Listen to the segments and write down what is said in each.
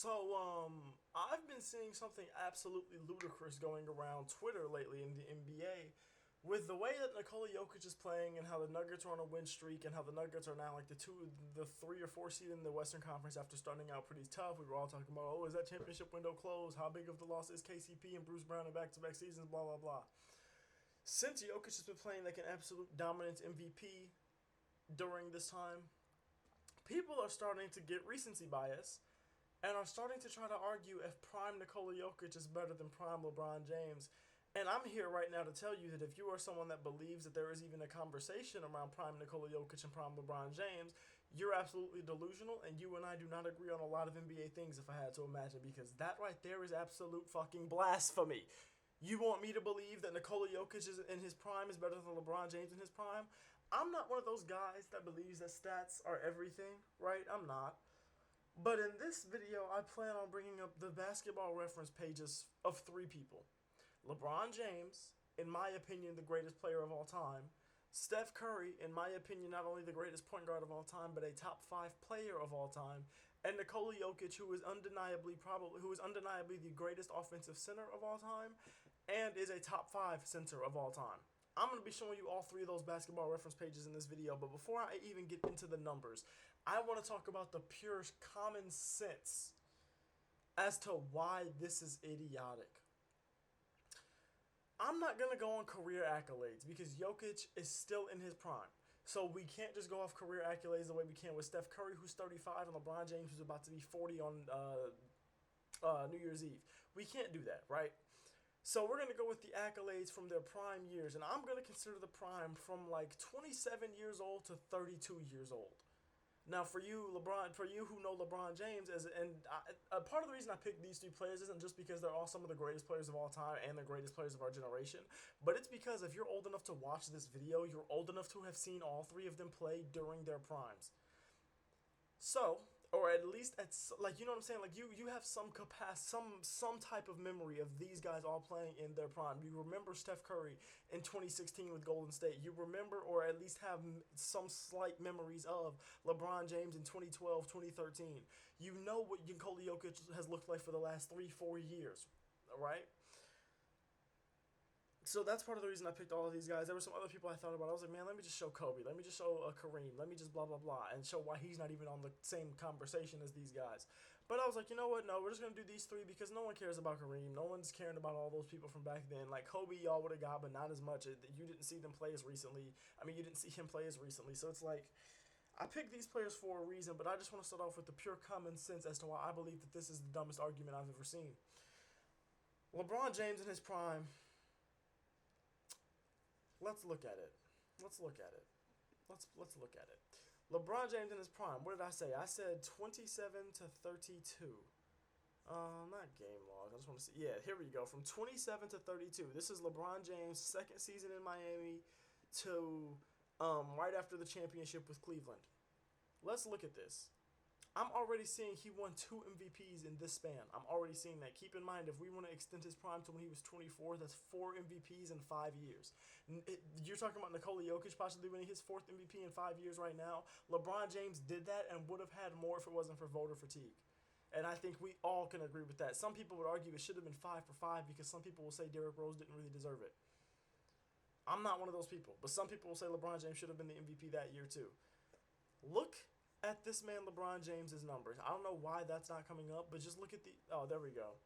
I've been seeing something absolutely ludicrous going around Twitter lately in the NBA with the way that Nikola Jokic is playing and how the Nuggets are on a win streak and how the Nuggets are now like the 3 or 4 seed in the Western Conference after starting out pretty tough. We were all talking about, oh, is that championship window closed? How big of the loss is KCP and Bruce Brown in back-to-back seasons? Blah, blah, blah. Since Jokic has been playing like an absolute dominant MVP during this time, people are starting to get recency bias and are starting to try to argue if prime Nikola Jokic is better than prime LeBron James. And I'm here right now to tell you that if you are someone that believes that there is even a conversation around prime Nikola Jokic and prime LeBron James, you're absolutely delusional, and you and I do not agree on a lot of NBA things if I had to imagine, because that right there is absolute fucking blasphemy. You want me to believe that Nikola Jokic is in his prime is better than LeBron James in his prime? I'm not one of those guys that believes that stats are everything, right? I'm not. But in this video, I plan on bringing up the basketball reference pages of 3 people. LeBron James, in my opinion, the greatest player of all time. Steph Curry, in my opinion, not only the greatest point guard of all time, but a top 5 player of all time. And Nikola Jokic, who is undeniably the greatest offensive center of all time, and is a top 5 center of all time. I'm going to be showing you all 3 of those basketball reference pages in this video, but before I even get into the numbers, I want to talk about the pure common sense as to why this is idiotic. I'm not going to go on career accolades because Jokic is still in his prime. So we can't just go off career accolades the way we can with Steph Curry, who's 35, and LeBron James, who's about to be 40 on New Year's Eve. We can't do that, right? So we're going to go with the accolades from their prime years, and I'm going to consider the prime from like 27 years old to 32 years old. Now, for you, who know LeBron James, part of the reason I picked these 3 players isn't just because they're all some of the greatest players of all time and the greatest players of our generation, but it's because if you're old enough to watch this video, you're old enough to have seen all 3 of them play during their primes. So, or at least like, you know what I'm saying, like you have some capacity, some type of memory of these guys all playing in their prime. You remember Steph Curry in 2016 with Golden State. You remember, or at least have some slight memories of LeBron James in 2012, 2013. You know what Nikola Jokic has looked like for the last 3-4 years, all right? So that's part of the reason I picked all of these guys. There were some other people I thought about. I was like, man, let me just show Kobe. Let me just show Kareem. Let me just blah, blah, blah. And show why he's not even on the same conversation as these guys. But I was like, you know what? No, we're just going to do these 3 because no one cares about Kareem. No one's caring about all those people from back then. Like, Kobe, y'all would have got, but not as much. You didn't see them play as recently. I mean, you didn't see him play as recently. So it's like, I picked these players for a reason, but I just want to start off with the pure common sense as to why I believe that this is the dumbest argument I've ever seen. LeBron James in his prime. Let's look at it. Let's look at it. Let's look at it. LeBron James in his prime. What did I say? I said 27 to 32. Not game log. I just want to see. Yeah, here we go. From 27 to 32. This is LeBron James' second season in Miami to right after the championship with Cleveland. Let's look at this. I'm already seeing he won 2 MVPs in this span. I'm already seeing that. Keep in mind, if we want to extend his prime to when he was 24, that's 4 MVPs in 5 years. You're talking about Nikola Jokic possibly winning his 4th MVP in 5 years right now. LeBron James did that and would have had more if it wasn't for voter fatigue. And I think we all can agree with that. Some people would argue it should have been 5 for 5 because some people will say Derrick Rose didn't really deserve it. I'm not one of those people, but some people will say LeBron James should have been the MVP that year too. Look at this man LeBron James's numbers. I don't know why that's not coming up, but just look at oh, there we go.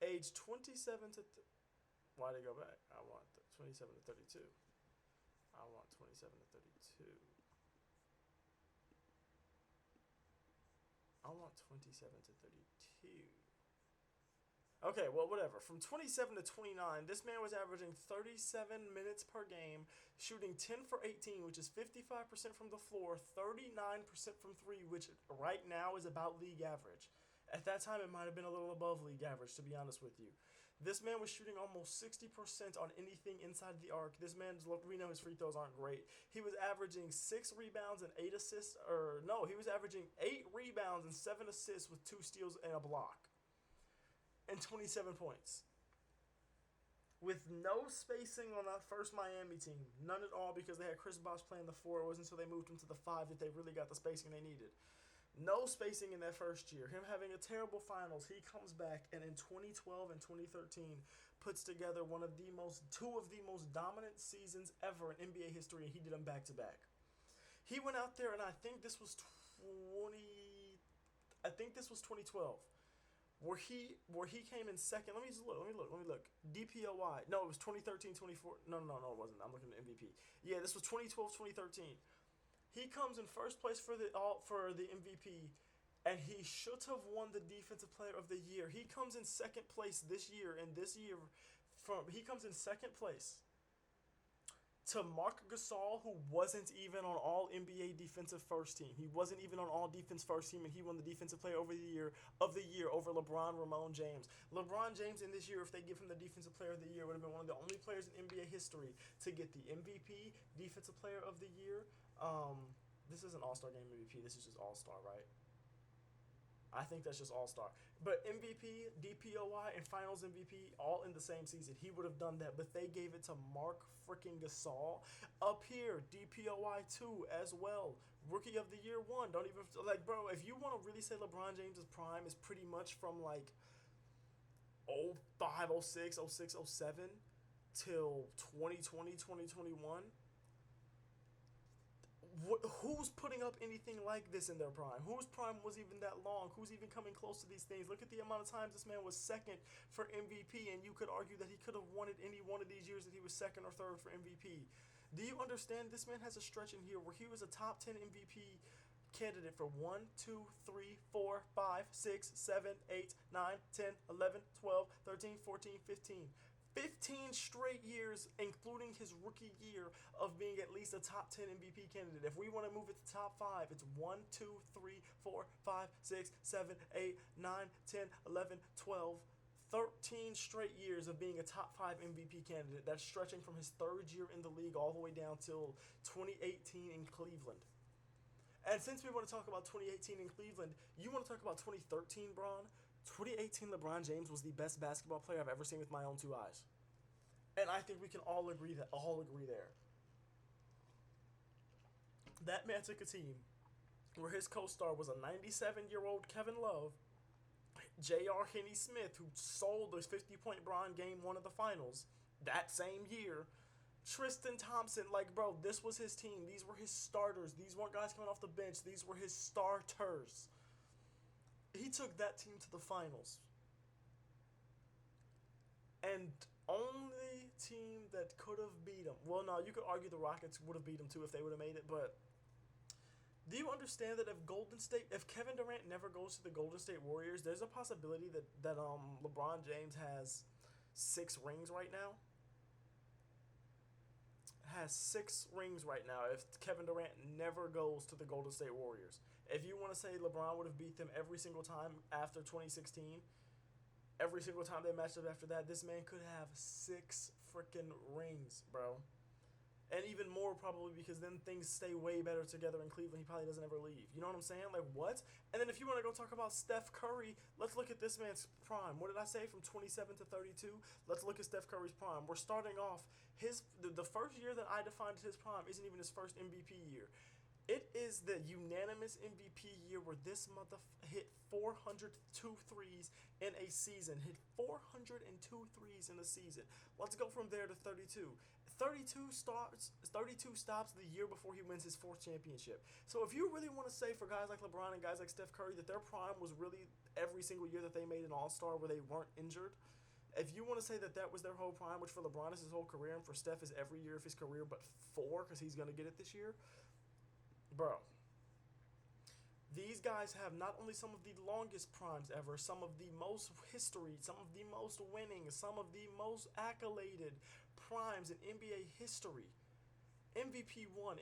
Age 27 to why did it go back? I want 27 to 32. I want 27 to 32. I want 27 to 32. Okay, well, whatever. From 27 to 29, this man was averaging 37 minutes per game, shooting 10 for 18, which is 55% from the floor, 39% from 3, which right now is about league average. At that time, it might have been a little above league average, to be honest with you. This man was shooting almost 60% on anything inside the arc. This man, we know his free throws aren't great. He was averaging 6 rebounds and 8 assists, he was averaging 8 rebounds and 7 assists with 2 steals and a block. And 27 points. With no spacing on that first Miami team. None at all because they had Chris Bosh playing the 4. It wasn't until they moved him to the 5 that they really got the spacing they needed. No spacing in that first year. Him having a terrible finals. He comes back and in 2012 and 2013 puts together two of the most dominant seasons ever in NBA history, and he did them back to back. He went out there, and I think this was 2012, where he came in second. Let me just look. Let me look. DPOY. No, it was 2013, 24. No, it wasn't. I'm looking at MVP. Yeah, this was 2012, 2013. He comes in first place for the MVP, and he should have won the Defensive Player of the Year. He comes in second place this year, and he comes in second place to Marc Gasol, who wasn't even on All NBA Defensive First Team. He wasn't even on All Defense First Team, and he won the Defensive Player over the Year over LeBron Ramon James. LeBron James in this year, if they give him the Defensive Player of the Year, would have been one of the only players in NBA history to get the MVP, Defensive Player of the Year. This isn't All-Star Game MVP. This is just All-Star, right? I think that's just All-Star. But MVP, DPOY, and Finals MVP all in the same season. He would have done that, but they gave it to Marc freaking Gasol. Up here, DPOY 2 as well. Rookie of the Year 1. Don't even, like, bro, if you want to really say LeBron James' prime is pretty much from, like, 05, 06, 06, 07 till 2020, 2021, who's putting up anything like this in their prime? Whose prime was even that long? Who's even coming close to these things? Look at the amount of times this man was second for MVP, and you could argue that he could have won it any one of these years that he was second or third for MVP. Do you understand? This man has a stretch in here where he was a top 10 MVP candidate for 1, 2, 3, 4, 5, 6, 7, 8, 9, 10, 11, 12, 13, 14, 15. 15 straight years, including his rookie year, of being at least a top 10 MVP candidate. If we want to move it to top 5, it's 1, 2, 3, 4, 5, 6, 7, 8, 9, 10, 11, 12, 13 straight years of being a top 5 MVP candidate. That's stretching from his third year in the league all the way down till 2018 in Cleveland. And since we want to talk about 2018 in Cleveland, you want to talk about 2013, Braun? 2018 LeBron James was the best basketball player I've ever seen with my own two eyes. And I think we can all agree there. That man took a team where his co-star was a 97-year-old Kevin Love, J.R. Henney Smith, who sold the 50-point Bron game one of the finals that same year, Tristan Thompson. Like, bro, this was his team. These were his starters. These weren't guys coming off the bench. These were his starters. He took that team to the finals. And only team that could have beat him. Well, no, you could argue the Rockets would have beat him too if they would have made it, but do you understand that if Kevin Durant never goes to the Golden State Warriors, there's a possibility that LeBron James has 6 rings right now? Has 6 rings right now if Kevin Durant never goes to the Golden State Warriors. If you want to say LeBron would have beat them every single time after 2016, every single time they matched up after that, this man could have 6 freaking rings, bro. And even more probably because then things stay way better together in Cleveland. He probably doesn't ever leave. You know what I'm saying? Like, what? And then if you want to go talk about Steph Curry, let's look at this man's prime. What did I say? From 27 to 32? Let's look at Steph Curry's prime. We're starting off the first year that I defined as his prime isn't even his first MVP year. It is the unanimous MVP year where this hit 402 threes in a season. Hit 402 threes in a season. Let's go from there to 32. 32 stops the year before he wins his 4th championship. So if you really want to say for guys like LeBron and guys like Steph Curry that their prime was really every single year that they made an All-Star where they weren't injured, if you want to say that was their whole prime, which for LeBron is his whole career and for Steph is every year of his career but 4 because he's going to get it this year, bro, these guys have not only some of the longest primes ever, some of the most history, some of the most winning, some of the most accoladed primes in NBA history. MVP 1,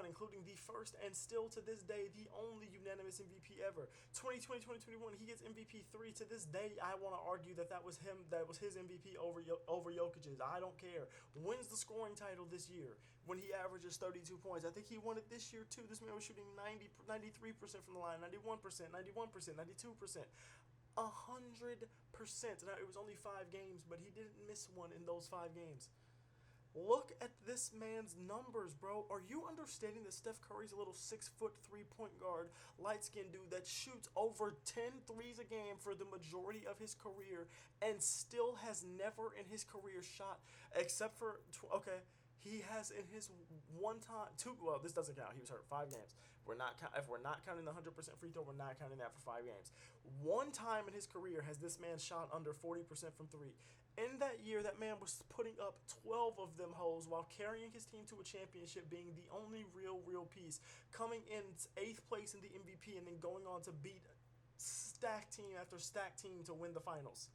including the first and still to this day the only unanimous MVP ever. 2020, 2021, he gets MVP 3. To this day, I want to argue that was him, that was his MVP over Jokic's. I don't care. Wins the scoring title this year when he averages 32 points. I think he won it this year too. This man was shooting 93% from the line, 91%, 92%, 92%. 100%. Now, it was only 5 games, but he didn't miss one in those 5 games. Look at this man's numbers, bro. Are you understanding that Steph Curry's a little 6 foot 3 point guard, light skinned dude that shoots over 10 threes a game for the majority of his career and still has never in his career shot except for, okay, he has in his one time, well, this doesn't count. He was hurt 5 games. If we're not counting the 100% free throw, we're not counting that for 5 games. One time in his career has this man shot under 40% from three. In that year, that man was putting up 12 of them hoes while carrying his team to a championship, being the only real piece, coming in 8th place in the MVP, and then going on to beat stack team after stack team to win the finals.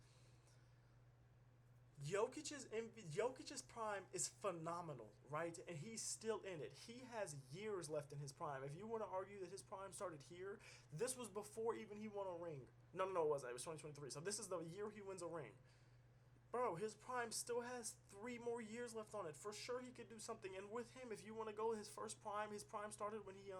Jokic's prime is phenomenal, right? And he's still in it. He has years left in his prime. If you want to argue that his prime started here, this was before even he won a ring. No, it wasn't. It was 2023. So this is the year he wins a ring. Bro, his prime still has 3 more years left on it. For sure, he could do something. And with him, if you want to go his prime started when he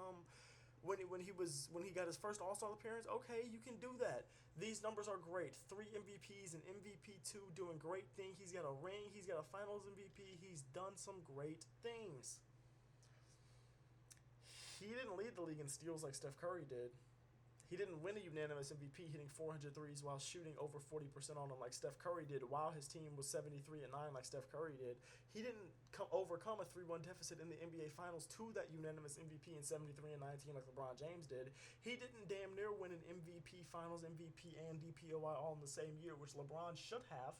got his first All-Star appearance. Okay, you can do that. These numbers are great. 3 MVPs and MVP2 doing great things. He's got a ring. He's got a Finals MVP. He's done some great things. He didn't lead the league in steals like Steph Curry did. He didn't win a unanimous MVP hitting 400 threes while shooting over 40% on them like Steph Curry did while his team was 73-9 like Steph Curry did. He didn't overcome a 3-1 deficit in the NBA Finals to that unanimous MVP in 73-19 like LeBron James did. He didn't damn near win an MVP, Finals MVP, and DPOY all in the same year, which LeBron should have.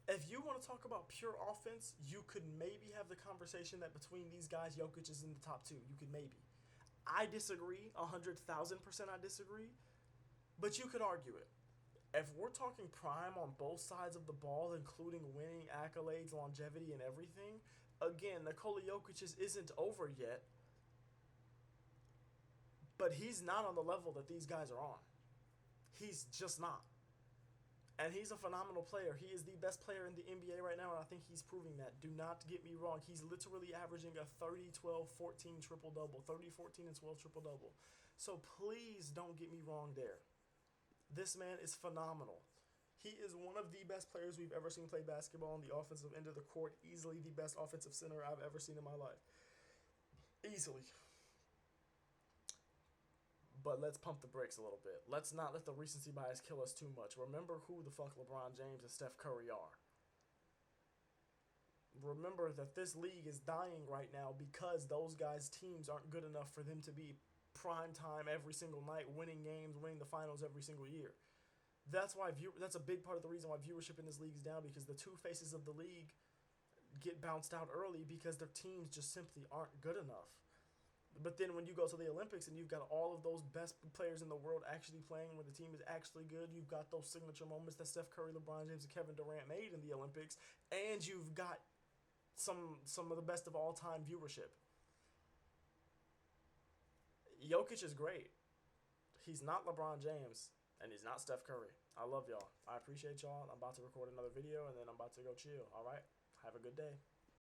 If you want to talk about pure offense, you could maybe have the conversation that between these guys, Jokic is in the top 2. You could maybe. I disagree, 100,000% I disagree, but you could argue it. If we're talking prime on both sides of the ball, including winning accolades, longevity, and everything, again, Nikola Jokic isn't over yet, but he's not on the level that these guys are on. He's just not. And he's a phenomenal player. He is the best player in the NBA right now, and I think he's proving that. Do not get me wrong. He's literally averaging a 30, 12, 14 triple-double. 30, 14, and 12 triple-double. So please don't get me wrong there. This man is phenomenal. He is one of the best players we've ever seen play basketball on the offensive end of the court. Easily the best offensive center I've ever seen in my life. Easily. But let's pump the brakes a little bit. Let's not let the recency bias kill us too much. Remember who the fuck LeBron James and Steph Curry are. Remember that this league is dying right now because those guys' teams aren't good enough for them to be prime time every single night, winning games, winning the finals every single year. That's why that's a big part of the reason why viewership in this league is down, because the two faces of the league get bounced out early because their teams just simply aren't good enough. But then when you go to the Olympics and you've got all of those best players in the world actually playing when the team is actually good, you've got those signature moments that Steph Curry, LeBron James, and Kevin Durant made in the Olympics, and you've got some of the best of all time viewership. Jokic is great. He's not LeBron James, and he's not Steph Curry. I love y'all. I appreciate y'all. I'm about to record another video, and then I'm about to go chill. All right? Have a good day.